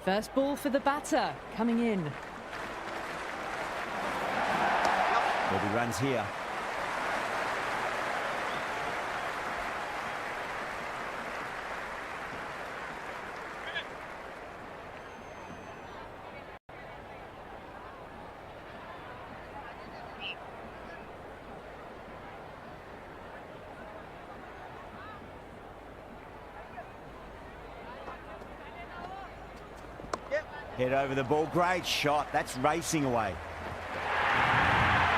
First ball for the batter, coming in. There'll be runs here. Head over the ball, great shot, that's racing away.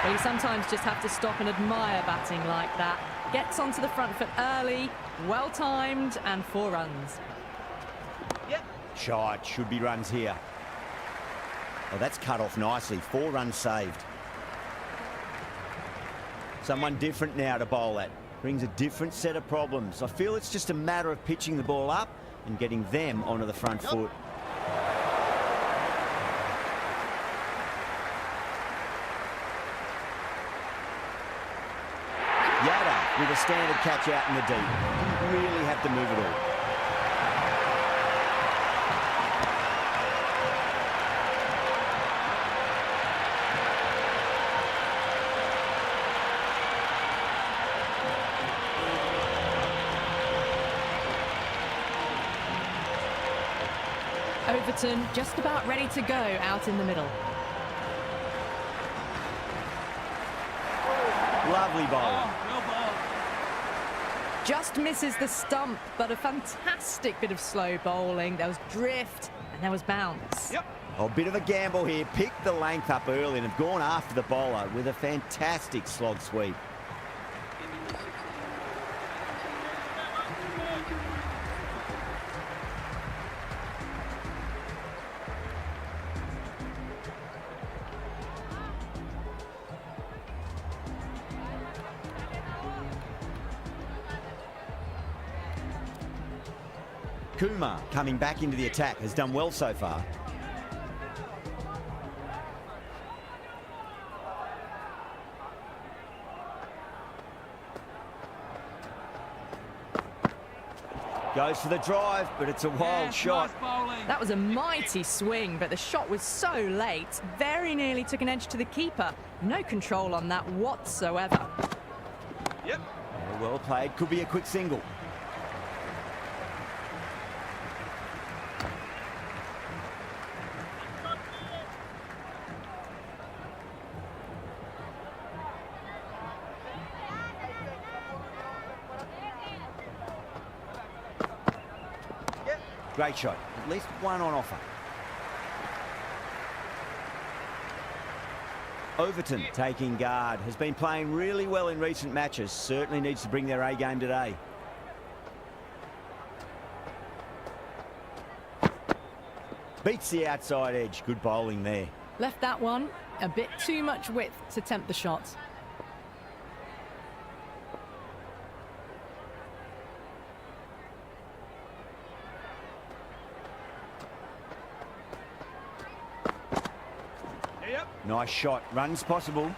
Well, you sometimes just have to stop and admire batting like that. Gets onto the front foot early, well-timed, and 4 runs. Shot, should be runs here. Oh, that's cut off nicely, 4 runs saved. Someone different now to bowl at. Brings a different set of problems. I feel it's just a matter of pitching the ball up and getting them onto the front foot. With a standard catch out in the deep. Didn't really have to move it all. Overton just about ready to go out in the middle. Lovely bowling. Just misses the stump, but a fantastic bit of slow bowling. There was drift and there was bounce. A bit of a gamble here. Picked the length up early and have gone after the bowler with a fantastic slog sweep. Kumar coming back into the attack has done well so far. Goes for the drive, but it's a wild shot. Nice that was a mighty swing, but the shot was so late. Very nearly took an edge to the keeper. No control on that whatsoever. Very well played. Could be a quick single. Great shot. At least one on offer. Overton taking guard. Has been playing really well in recent matches. Certainly needs to bring their A game today. Beats the outside edge. Good bowling there. Left that one. A bit too much width to tempt the shot. Nice shot. Runs possible.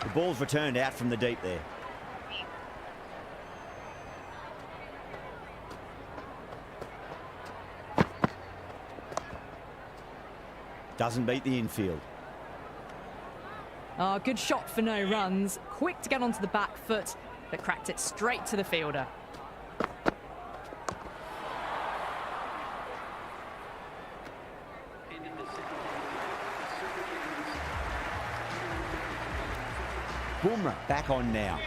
The ball's returned out from the deep there. Doesn't beat the infield. Oh, good shot for no runs. Quick to get onto the back foot, but cracked it straight to the fielder. Bumrah back on now.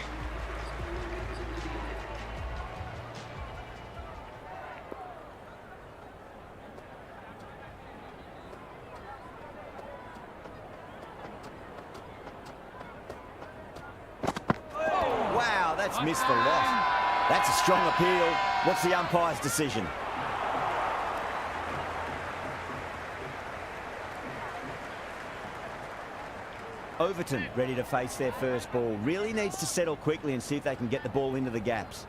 Wow, that's missed the lot. That's a strong appeal. What's the umpire's decision? Overton ready to face their first ball. Really needs to settle quickly and see if they can get the ball into the gaps.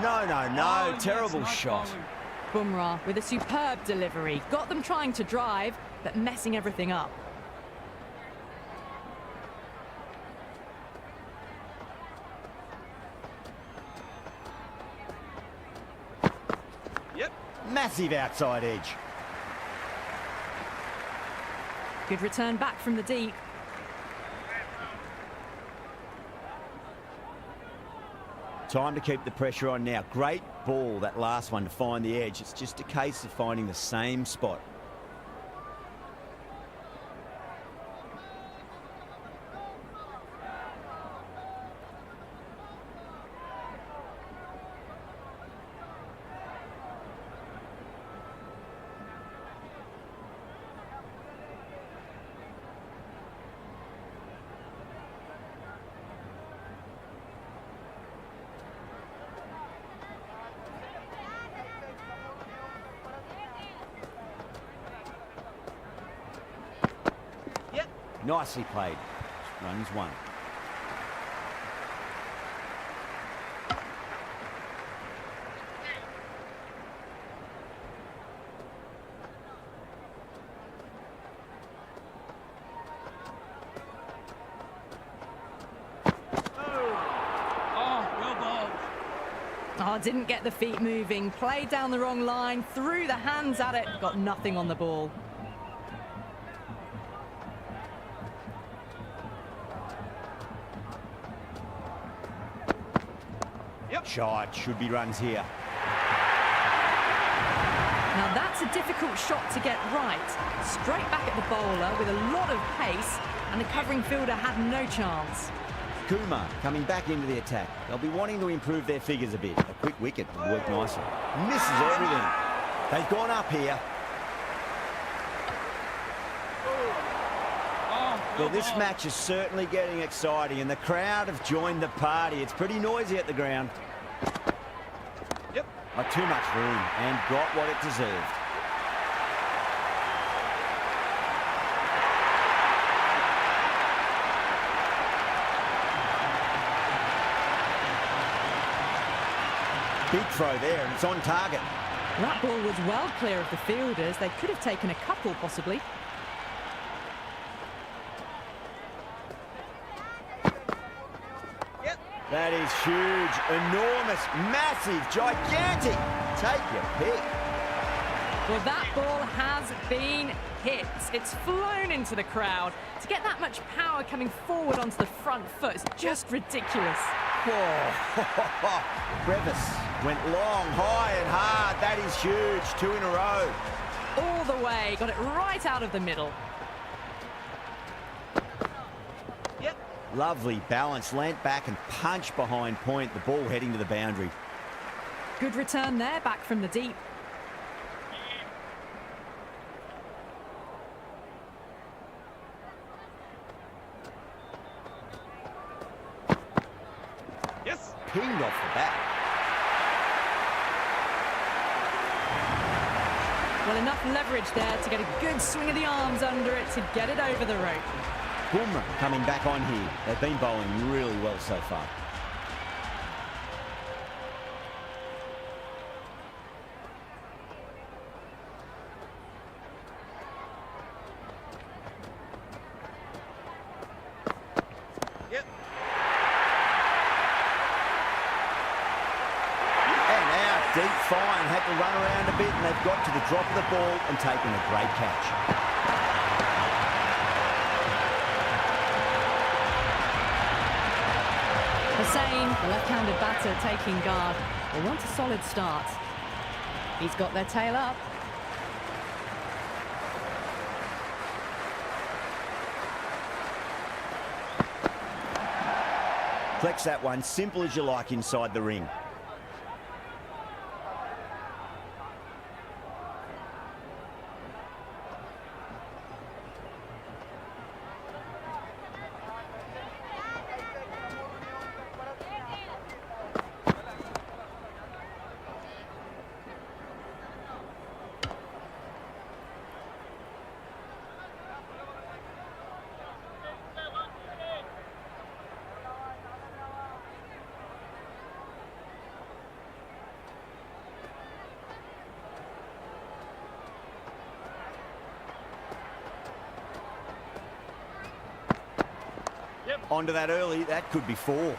No. Terrible shot. Bumrah with a superb delivery. Got them trying to drive, but messing everything up. Massive outside edge. Good return back from the deep. Time to keep the pressure on now. Great ball, that last one, to find the edge. It's just a case of finding the same spot. Nicely played. Runs one. Oh, didn't get the feet moving. Played down the wrong line. Threw the hands at it. Got nothing on the ball. Shot, should be runs here. Now that's a difficult shot to get right. Straight back at the bowler with a lot of pace, and the covering fielder had no chance. Kumar coming back into the attack. They'll be wanting to improve their figures a bit. A quick wicket would work nicely. Misses everything. They've gone up here. Well, this match is certainly getting exciting, and the crowd have joined the party. It's pretty noisy at the ground. Too much room, and got what it deserved. Big throw there, and it's on target. That ball was well clear of the fielders. They could have taken a couple, possibly. That is huge, enormous, massive, gigantic. Take your pick. Well, that ball has been hit. It's flown into the crowd. To get that much power coming forward onto the front foot is just ridiculous. Oh, Brevis went long, high and hard. That is huge. 2 in a row. All the way. Got it right out of the middle. Lovely balance, leant back and punched behind point. The ball heading to the boundary. Good return there, back from the deep. Yes. Pinged off the bat. Well, enough leverage there to get a good swing of the arms under it to get it over the rope. Boomer coming back on here. They've been bowling really well so far. And out, deep fine. Had to run around a bit, and they've got to the drop of the ball and taken a great catch. Hussain, the left-handed batter, taking guard. They want a solid start. He's got their tail up. Flex that one, simple as you like inside the ring. Onto that early, that could be 4.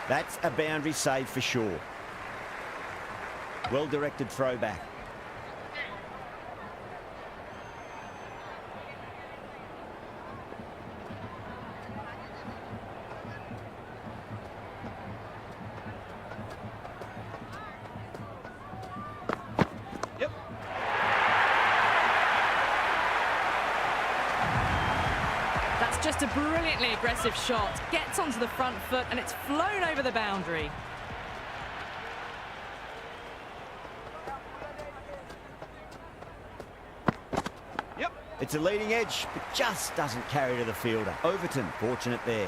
That's a boundary save for sure. Well-directed throwback. That's just a brilliantly aggressive shot. Gets onto the front foot and it's flown over the boundary. It's a leading edge, but just doesn't carry to the fielder. Overton, fortunate there.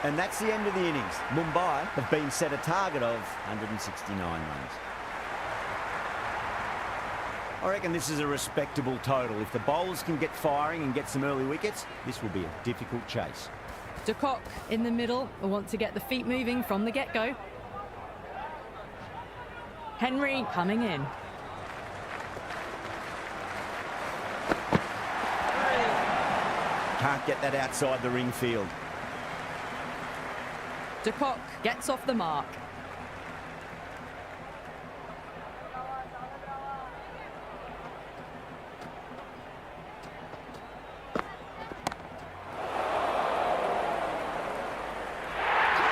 And that's the end of the innings. Mumbai have been set a target of 169 runs. I reckon this is a respectable total. If the bowlers can get firing and get some early wickets, this will be a difficult chase. De Kock in the middle will want to get the feet moving from the get-go. Henry coming in. Can't get that outside the ring field. De Kock gets off the mark.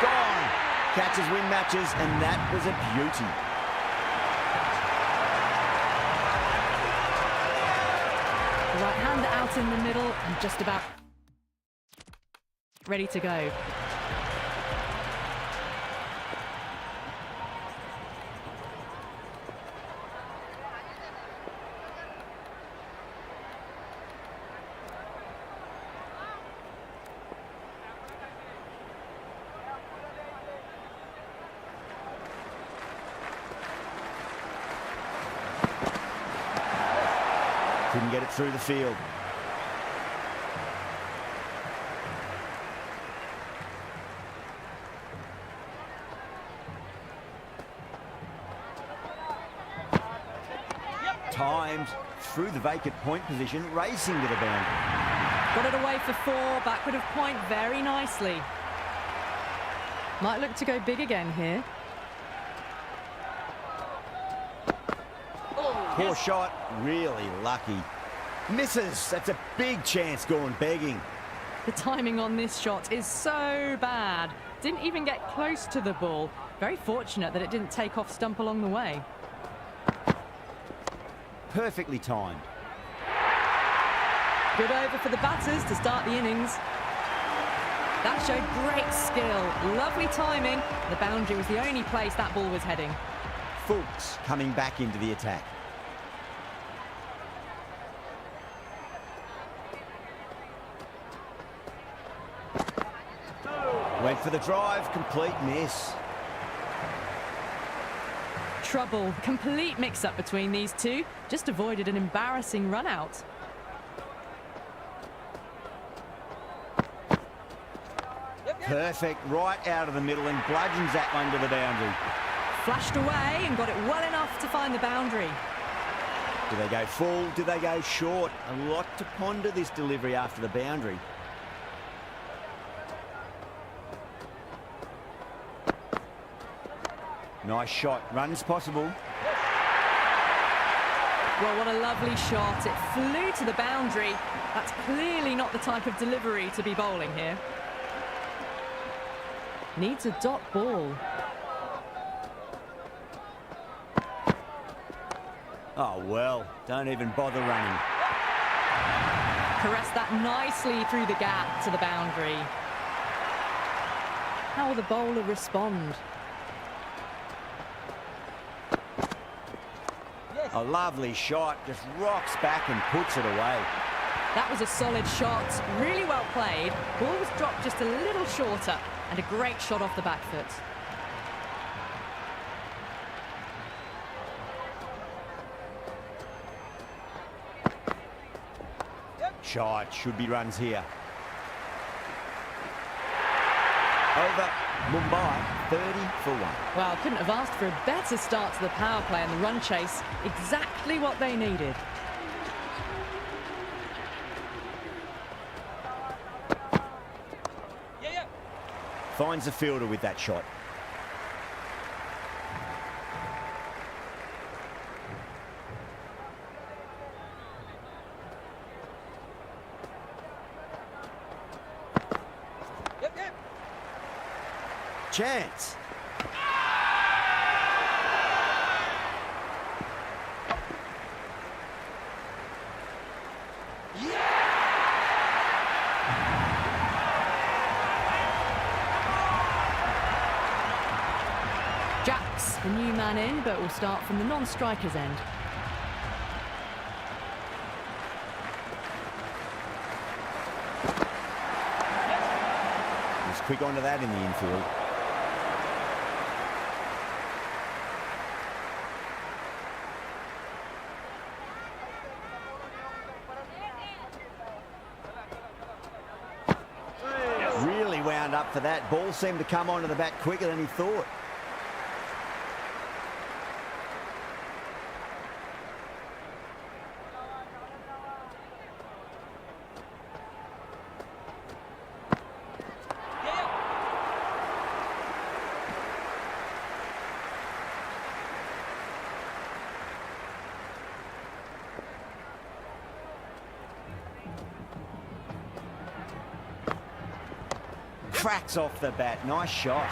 Gone. Catches win matches, and that was a beauty. Right hand out in the middle and just about ready to go. Couldn't get it through the field. Timed through the vacant point position, racing to the boundary. Got it away for 4, backward of point very nicely. Might look to go big again here. Poor shot, really lucky. Misses, that's a big chance going begging. The timing on this shot is so bad. Didn't even get close to the ball. Very fortunate that it didn't take off stump along the way. Perfectly timed. Good over for the batters to start the innings. That showed great skill, lovely timing. The boundary was the only place that ball was heading. Fulks coming back into the attack. Went for the drive, complete miss. Trouble, complete mix-up between these two. Just avoided an embarrassing run-out. Perfect, right out of the middle and bludgeons that one to the boundary. Flashed away and got it well enough to find the boundary. Do they go full? Do they go short? A lot to ponder this delivery after the boundary. Nice shot. Runs possible. Well, what a lovely shot. It flew to the boundary. That's clearly not the type of delivery to be bowling here. Needs a dot ball. Oh, well, don't even bother running. Caressed that nicely through the gap to the boundary. How will the bowler respond? A lovely shot, just rocks back and puts it away. That was a solid shot, really well played. Ball was dropped just a little shorter and a great shot off the back foot. Shot, should be runs here. Over Mumbai, 30 for 1. Well, couldn't have asked for a better start to the power play and the run chase. Exactly what they needed. Finds the fielder with that shot. chance. Jack's the new man in, but will start from the non-striker's end. He's quick onto that in the infield. Really wound up for that. Ball seemed to come onto the bat quicker than he thought. Cracks off the bat. Nice shot.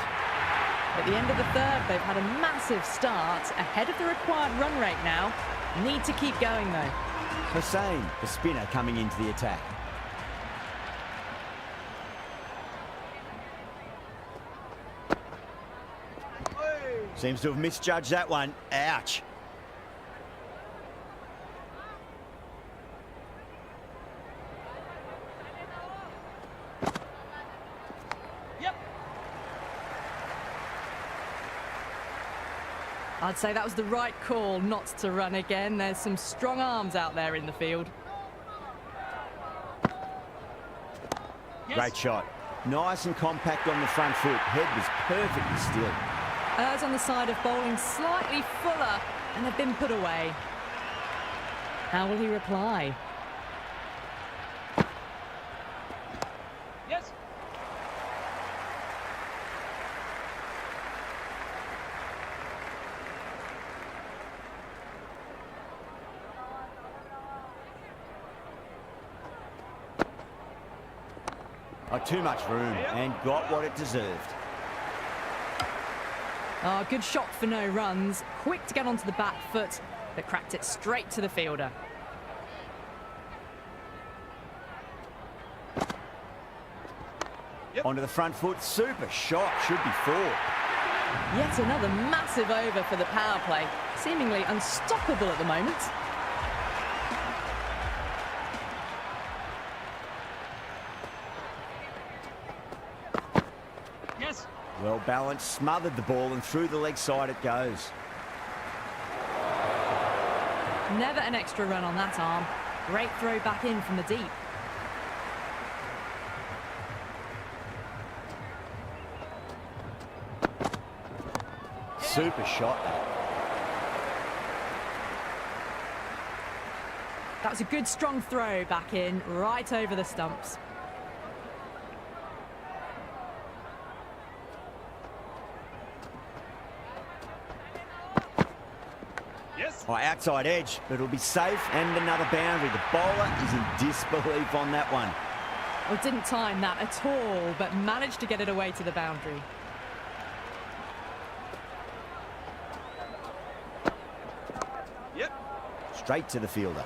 At the end of the third, they've had a massive start, ahead of the required run rate now. Need to keep going, though. Hussain, the spinner, coming into the attack. Seems to have misjudged that one. Ouch. I'd say that was the right call not to run again. There's some strong arms out there in the field. Yes. Great shot. Nice and compact on the front foot. Head was perfectly still. Errs on the side of bowling slightly fuller, and they've been put away. How will he reply? Yes. Oh, too much room and got what it deserved. Oh, good shot for no runs. Quick to get onto the back foot, but cracked it straight to the fielder. Yep. Onto the front foot. Super shot. Should be four. Yet another massive over for the power play. Seemingly unstoppable at the moment. Yes. Well balanced, smothered the ball, and through the leg side it goes. Never an extra run on that arm. Great throw back in from the deep. Super shot that. That was a good strong throw back in, right over the stumps. Yes. Oh, outside edge, but it'll be safe and another boundary. The bowler is in disbelief on that one. Well, didn't time that at all, but managed to get it away to the boundary. Yep. Straight to the fielder.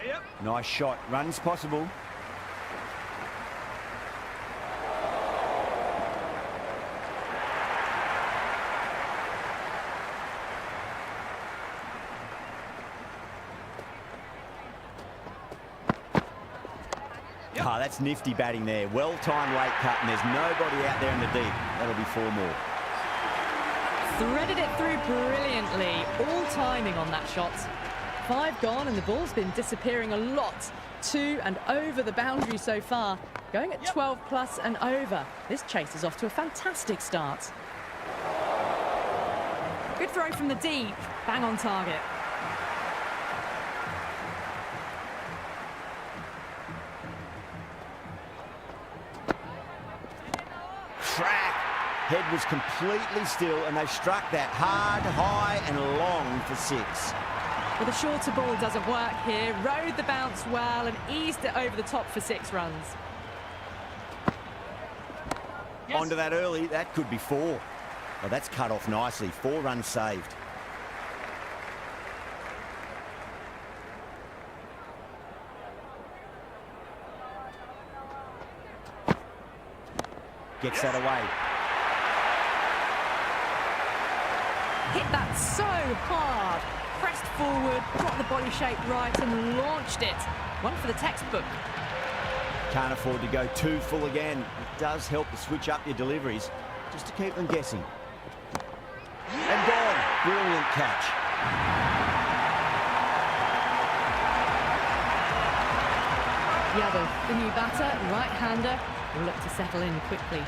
Yep. Nice shot. Runs possible. Yep. Ah, that's nifty batting there. Well-timed late cut, and there's nobody out there in the deep. That'll be four more. Threaded it through brilliantly. All timing on that shot. 5 gone, and the ball's been disappearing a lot to and over the boundary so far. Going at 12 plus and over. This chase is off to a fantastic start. Good throw from the deep. Bang on target. Head was completely still, and they struck that hard, high and long for 6. Well, the shorter ball doesn't work here. Rode the bounce well and eased it over the top for 6 runs. Yes. Onto that early, that could be 4. Well, that's cut off nicely. 4 runs saved. Gets that away. Hit that so hard. Pressed forward, got the body shape right and launched it. One for the textbook. Can't afford to go too full again. It does help to switch up your deliveries, just to keep them guessing. And gone. Brilliant catch. Yadav, the new batter, right-hander, will look to settle in quickly.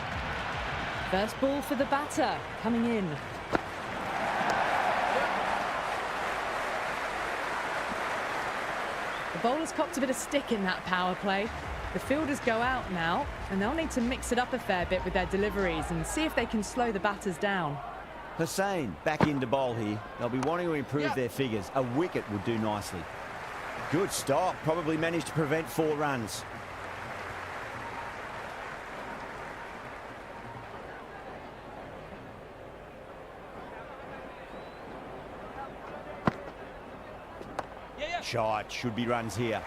First ball for the batter, coming in. The bowler's copped a bit of stick in that power play. The fielders go out now, and they'll need to mix it up a fair bit with their deliveries and see if they can slow the batters down. Hussain back into bowl here. They'll be wanting to improve their figures. A wicket would do nicely. Good stop. Probably managed to prevent 4 runs. Shot. Should be runs here.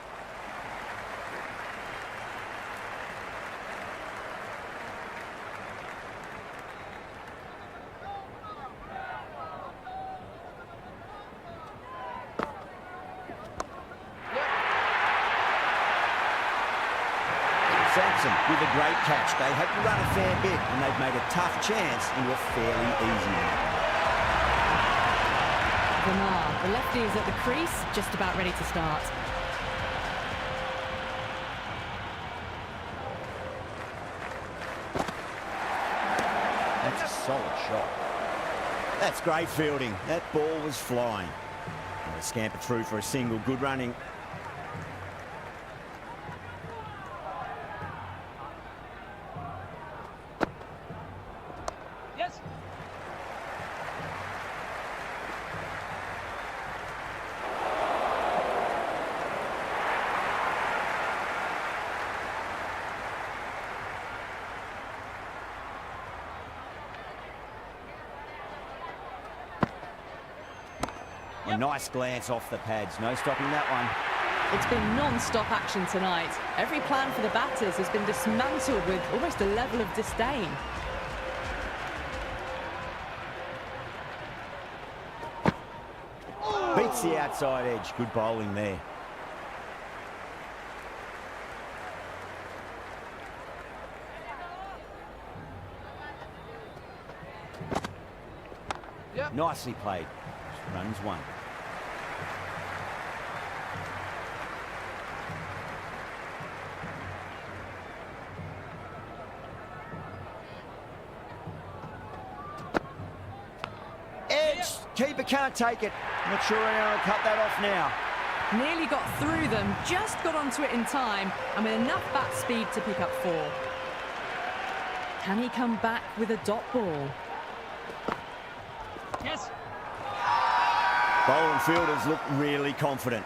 Sampson with a great catch. They had to run a fair bit and they've made a tough chance into a fairly easy one. Verma, the lefty is at the crease, just about ready to start. That's a solid shot. That's great fielding. That ball was flying. And they scamper through for a single. Good running. Yes. A nice glance off the pads. No stopping that one. It's been non-stop action tonight. Every plan for the batters has been dismantled with almost a level of disdain. Beats the outside edge. Good bowling there. Yep. Nicely played. Runs 1. Edge. Keeper can't take it. Not sure anyone will cut that off now. Nearly got through them, just got onto it in time, and with enough bat speed to pick up 4. Can he come back with a dot ball? Yes. Bowling fielders look really confident.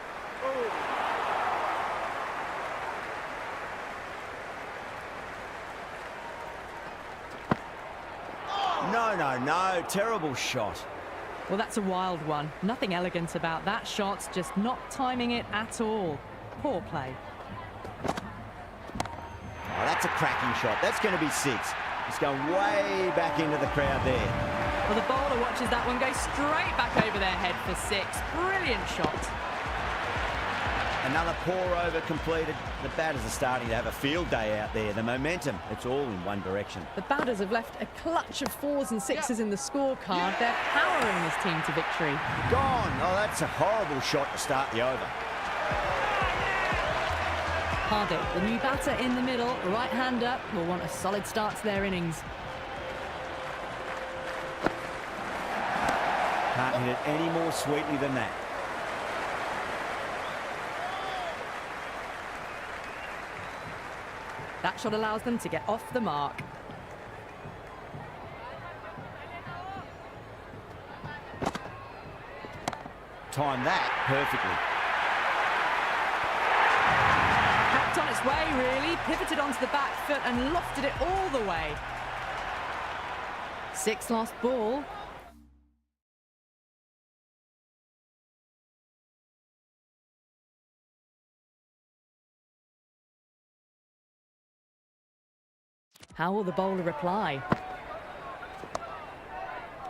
No. Terrible shot. Well, that's a wild one. Nothing elegant about that shot, just not timing it at all. Poor play. Oh, that's a cracking shot. That's going to be 6. It's going way back into the crowd there. Well, the bowler watches that one go straight back over their head for 6. Brilliant shot. Another pour over completed. The batters are starting to have a field day out there. The momentum, it's all in one direction. The batters have left a clutch of 4s and 6s in the scorecard. They're powering this team to victory. Gone. Oh, that's a horrible shot to start the over. Hardik, the new batter in the middle, right-hander, will want a solid start to their innings. Can't hit it any more sweetly than that. That shot allows them to get off the mark. Timed that perfectly. Kept on its way, really. Pivoted onto the back foot and lofted it all the way. 6 lost ball. How will the bowler reply?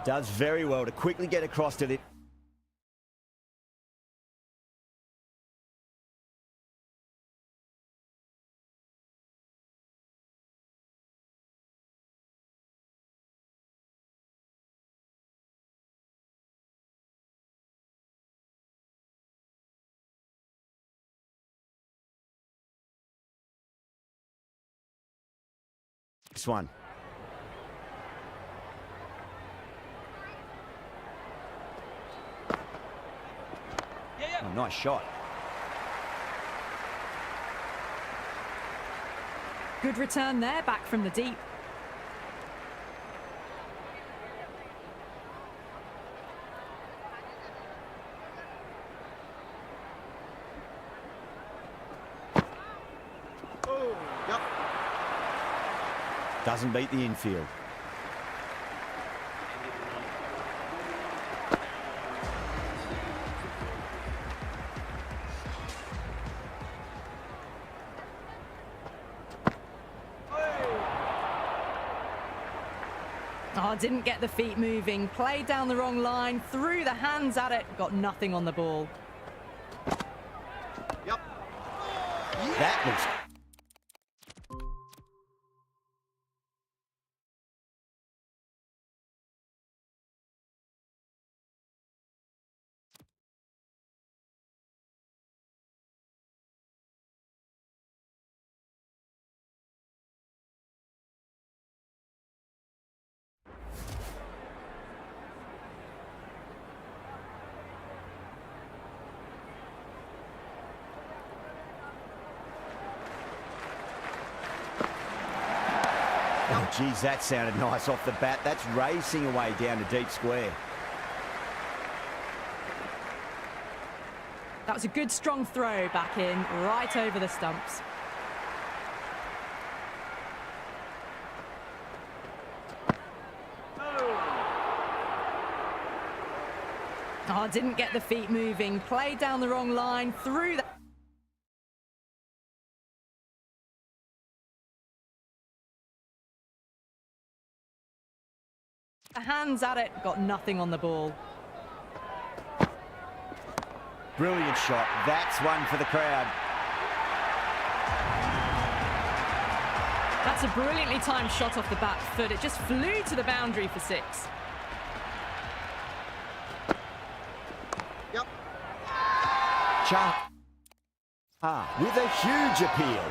Does very well to quickly get across to the... Next one. Oh, nice shot. Good return there, back from the deep. Doesn't beat the infield. Oh, didn't get the feet moving. Played down the wrong line, threw the hands at it, got nothing on the ball. Yep. That looks... Oh, geez, that sounded nice off the bat. That's racing away down to deep square. That was a good, strong throw back in, right over the stumps. Oh, didn't get the feet moving. Played down the wrong line, threw the... hands at it, got nothing on the ball. Brilliant shot. That's one for the crowd. That's a brilliantly timed shot off the back foot. It just flew to the boundary for 6. Yep. With a huge appeal.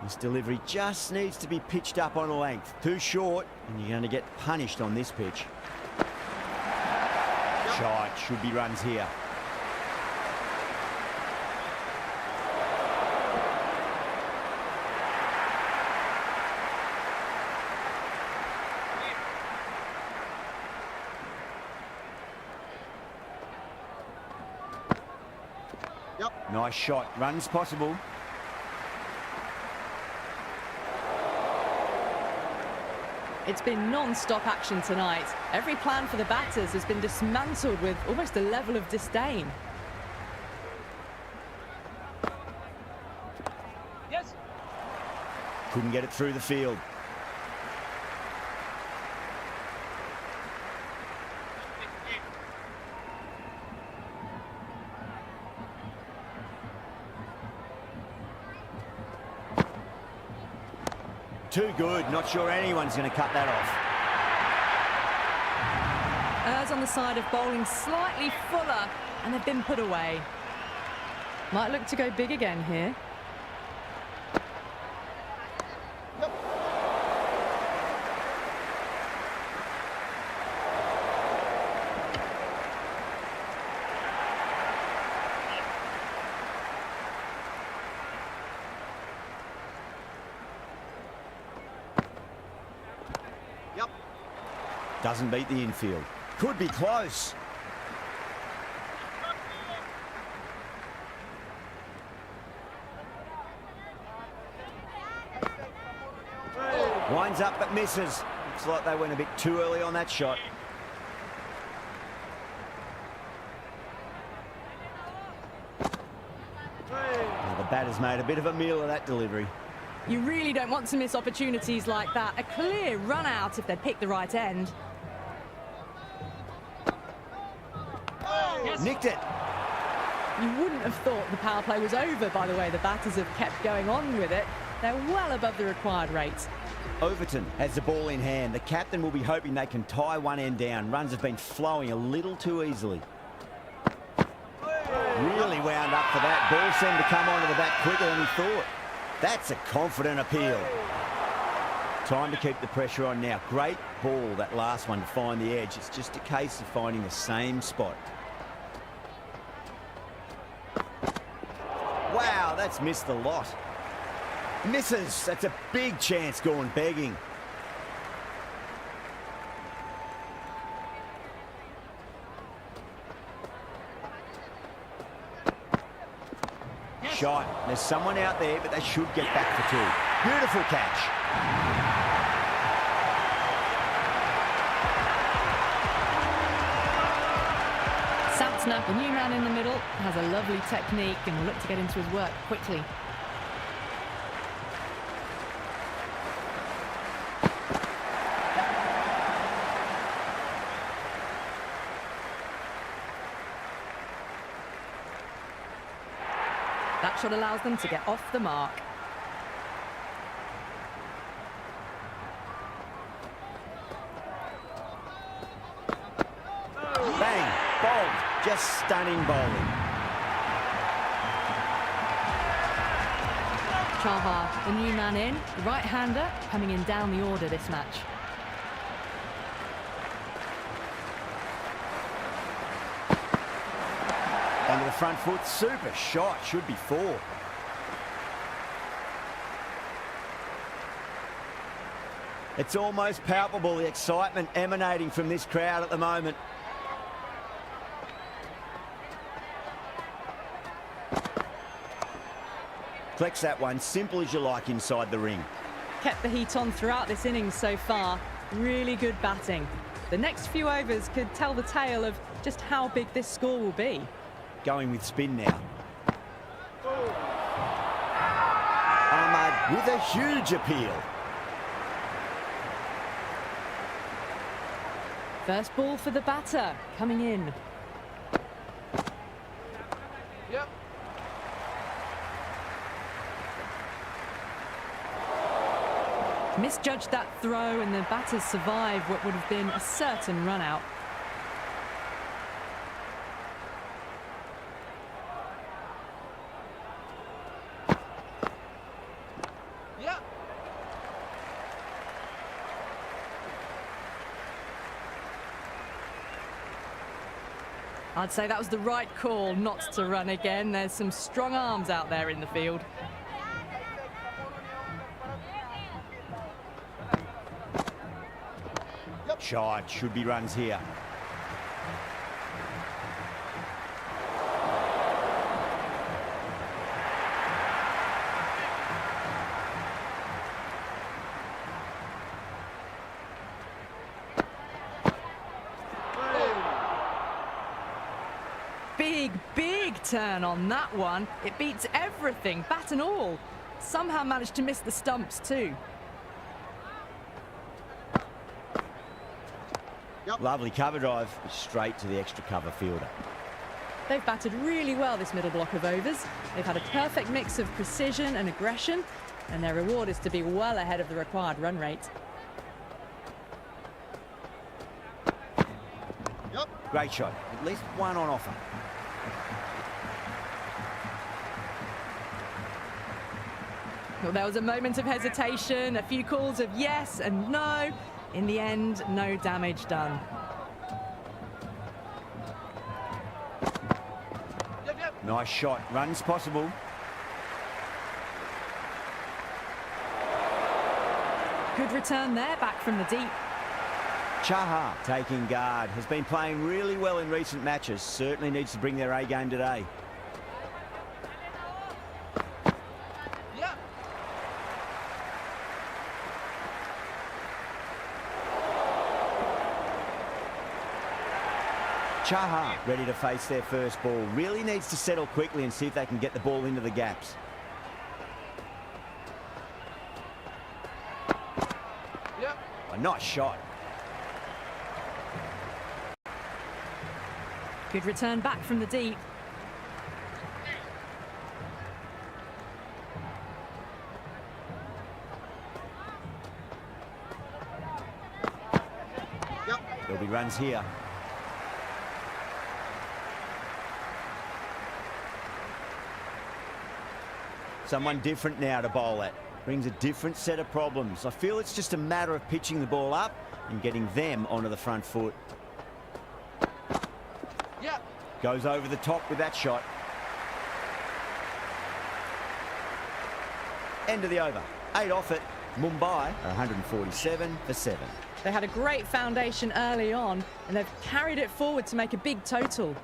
This delivery just needs to be pitched up on a length. Too short, and you're going to get punished on this pitch. Shot, should be runs here. Nice shot, runs possible. It's been non-stop action tonight. Every plan for the batters has been dismantled with almost a level of disdain. Yes. Couldn't get it through the field. Too good. Not sure anyone's going to cut that off. Errs on the side of bowling slightly fuller and they've been put away. Might look to go big again here. Doesn't beat the infield. Could be close. Winds up but misses. Looks like they went a bit too early on that shot. Well, the batter's made a bit of a meal of that delivery. You really don't want to miss opportunities like that. A clear run out if they pick the right end. Nicked it. You wouldn't have thought the power play was over by the way the batters have kept going on with it. They're well above the required rate. Overton has the ball in hand. The captain will be hoping they can tie one end down. Runs have been flowing a little too easily. Really wound up for that. Ball seemed to come onto the bat quicker than he thought. That's a confident appeal. Time to keep the pressure on now. Great ball, that last one, to find the edge. It's just a case of finding the same spot. Wow, that's missed a lot. Misses. That's a big chance going begging. Shot. There's someone out there, but they should get back for two. Beautiful catch. Santner, the new man in the middle, has a lovely technique and will look to get into his work quickly. That shot allows them to get off the mark. Bang, bowled, just stunning bowling. Chahar, the new man in, the right-hander, coming in down the order this match. Onto the front foot, super shot, should be four. It's almost palpable, the excitement emanating from this crowd at the moment. Collects that one, simple as you like inside the ring. Kept the heat on throughout this innings so far. Really good batting. The next few overs could tell the tale of just how big this score will be. Going with spin now. Ahmad with a huge appeal. First ball for the batter, coming in. Yep. Misjudged that throw and the batters survived what would have been a certain run out. Yep. I'd say that was the right call not to run again. There's some strong arms out there in the field. Shot, should be runs here. Big turn on that one. It beats everything, bat and all. Somehow managed to miss the stumps too. Lovely cover drive, straight to the extra cover fielder. They've batted really well this middle block of overs. They've had a perfect mix of precision and aggression, and their reward is to be well ahead of the required run rate. Great shot, at least one on offer. Well, there was a moment of hesitation, a few calls of yes and no. In the end, no damage done. Yep, yep. Nice shot. Runs possible. Good return there, back from the deep. Chaha taking guard. Has been playing really well in recent matches. Certainly needs to bring their A game today. Yeah. Chaha ready to face their first ball. Really needs to settle quickly and see if they can get the ball into the gaps. Yep. A nice shot. Good return back from the deep. Yep. There'll be runs here. Someone different now to bowl at. Brings a different set of problems. I feel it's just a matter of pitching the ball up and getting them onto the front foot. Yep. Goes over the top with that shot. End of the over. 8 off it. Mumbai are 147 for 7. They had a great foundation early on, and they've carried it forward to make a big total.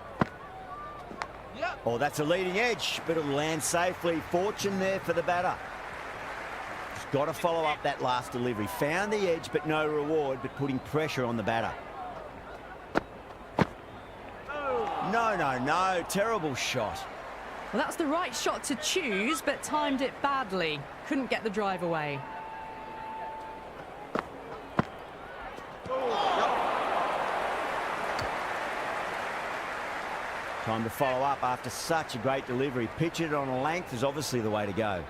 Yep. Oh, that's a leading edge, but it'll land safely. Fortune there for the batter. Just got to follow up that last delivery. Found the edge, but no reward, but putting pressure on the batter. No, no, no. Terrible shot. Well, that's the right shot to choose, but timed it badly. Couldn't get the drive away. Time to follow up after such a great delivery. Pitch it on a length is obviously the way to go.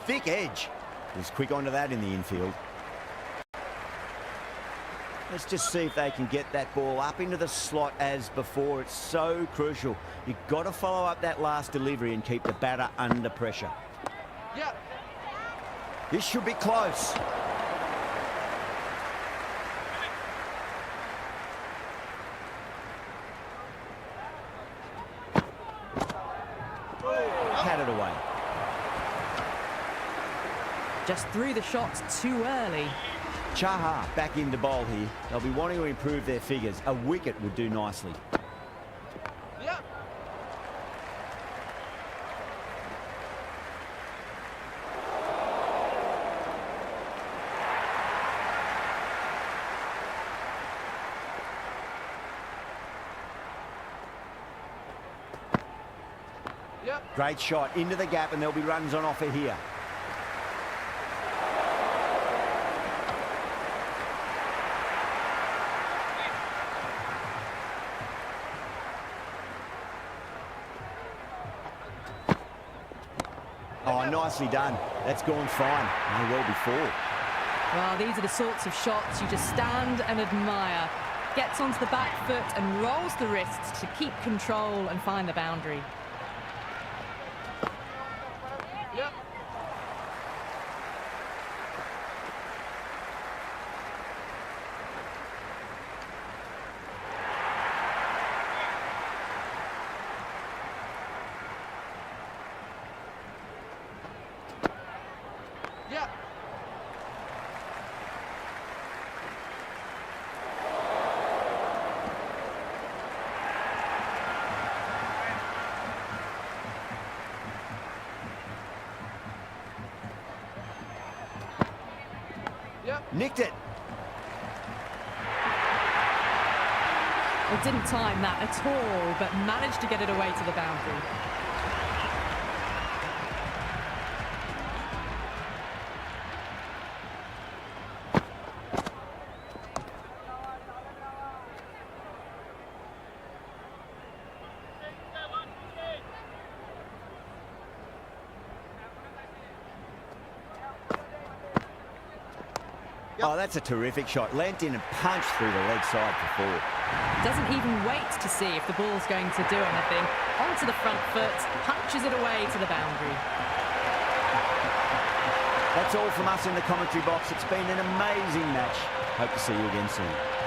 Thick edge. He's quick onto that in the infield. Let's just see if they can get that ball up into the slot as before. It's so crucial. You've got to follow up that last delivery and keep the batter under pressure. Yep. This should be close. Had it away. Just threw the shots too early. Chaha back into bowl here. They'll be wanting to improve their figures. A wicket would do nicely. Yep. Yep. Great shot into the gap, and there'll be runs on offer here. Oh, nicely done. That's gone fine. May well be 4. Well, these are the sorts of shots you just stand and admire. Gets onto the back foot and rolls the wrists to keep control and find the boundary. Yep. Yep. Yep. Nicked it. Well, didn't time that at all, but managed to get it away to the boundary. Oh, that's a terrific shot. Leant in and punched through the leg side for 4. Doesn't even wait to see if the ball's going to do anything. Onto the front foot, punches it away to the boundary. That's all from us in the commentary box. It's been an amazing match. Hope to see you again soon.